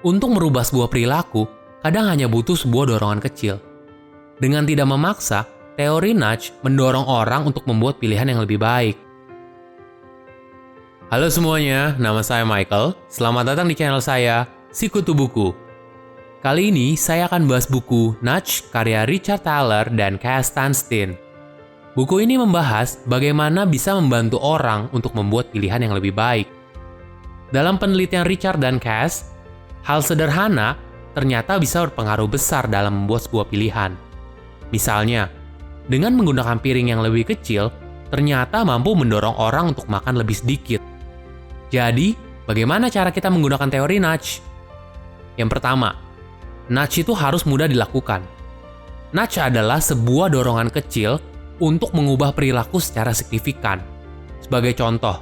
Untuk merubah sebuah perilaku, kadang hanya butuh sebuah dorongan kecil. Dengan tidak memaksa, teori nudge mendorong orang untuk membuat pilihan yang lebih baik. Halo semuanya, nama saya Michael. Selamat datang di channel saya, Sikutu Buku. Kali ini saya akan bahas buku Nudge karya Richard Thaler dan Cass Sunstein. Buku ini membahas bagaimana bisa membantu orang untuk membuat pilihan yang lebih baik. Dalam penelitian Richard dan Cass, hal sederhana ternyata bisa berpengaruh besar dalam membuat sebuah pilihan. Misalnya, dengan menggunakan piring yang lebih kecil, ternyata mampu mendorong orang untuk makan lebih sedikit. Jadi, bagaimana cara kita menggunakan teori nudge? Yang pertama, nudge itu harus mudah dilakukan. Nudge adalah sebuah dorongan kecil untuk mengubah perilaku secara signifikan. Sebagai contoh,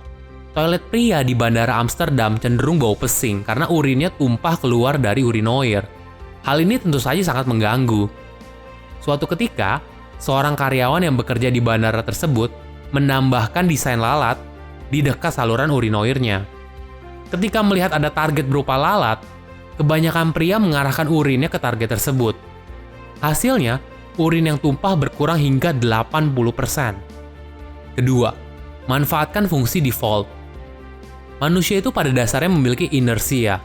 toilet pria di Bandara Amsterdam cenderung bau pesing karena urinnya tumpah keluar dari urinoir. Hal ini tentu saja sangat mengganggu. Suatu ketika, seorang karyawan yang bekerja di bandara tersebut menambahkan desain lalat di dekat saluran urinoirnya. Ketika melihat ada target berupa lalat, kebanyakan pria mengarahkan urinnya ke target tersebut. Hasilnya, urin yang tumpah berkurang hingga 80%. Kedua, manfaatkan fungsi default. Manusia itu pada dasarnya memiliki inersia,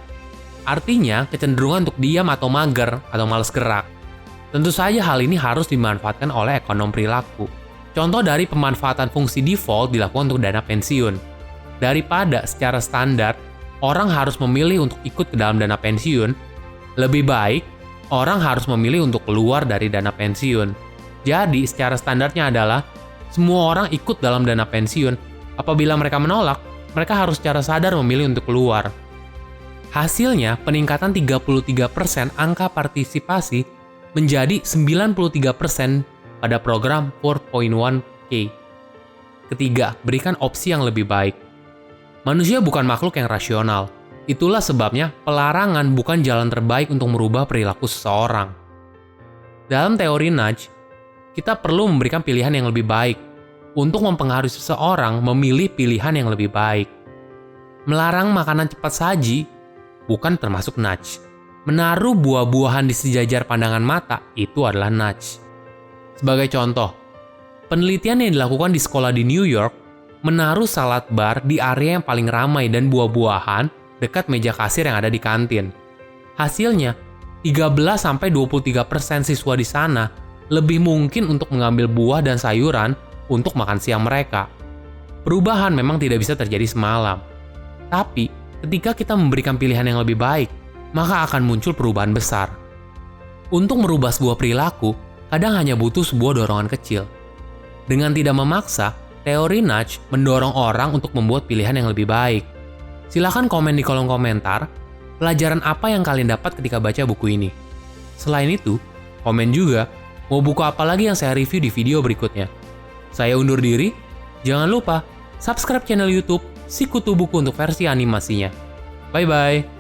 artinya kecenderungan untuk diam atau mager atau malas gerak. Tentu saja hal ini harus dimanfaatkan oleh ekonom perilaku. Contoh dari pemanfaatan fungsi default dilakukan untuk dana pensiun. Daripada secara standar, orang harus memilih untuk ikut ke dalam dana pensiun, lebih baik orang harus memilih untuk keluar dari dana pensiun. Jadi, secara standarnya adalah semua orang ikut dalam dana pensiun. Apabila mereka menolak, mereka harus secara sadar memilih untuk keluar. Hasilnya, peningkatan 33% angka partisipasi menjadi 93% pada program 4.1K. Ketiga, berikan opsi yang lebih baik. Manusia bukan makhluk yang rasional. Itulah sebabnya pelarangan bukan jalan terbaik untuk merubah perilaku seseorang. Dalam teori nudge, kita perlu memberikan pilihan yang lebih baik untuk mempengaruhi seseorang memilih pilihan yang lebih baik. Melarang makanan cepat saji bukan termasuk nudge. Menaruh buah-buahan di sejajar pandangan mata itu adalah nudge. Sebagai contoh, penelitian yang dilakukan di sekolah di New York menaruh salad bar di area yang paling ramai dan buah-buahan dekat meja kasir yang ada di kantin. Hasilnya, 13-23% siswa di sana lebih mungkin untuk mengambil buah dan sayuran untuk makan siang mereka. Perubahan memang tidak bisa terjadi semalam. Tapi, ketika kita memberikan pilihan yang lebih baik, maka akan muncul perubahan besar. Untuk merubah sebuah perilaku, kadang hanya butuh sebuah dorongan kecil. Dengan tidak memaksa, teori nudge mendorong orang untuk membuat pilihan yang lebih baik. Silahkan komen di kolom komentar, pelajaran apa yang kalian dapat ketika baca buku ini. Selain itu, komen juga, mau buku apa lagi yang saya review di video berikutnya. Saya undur diri, jangan lupa subscribe channel YouTube Sikutu Buku untuk versi animasinya. Bye-bye!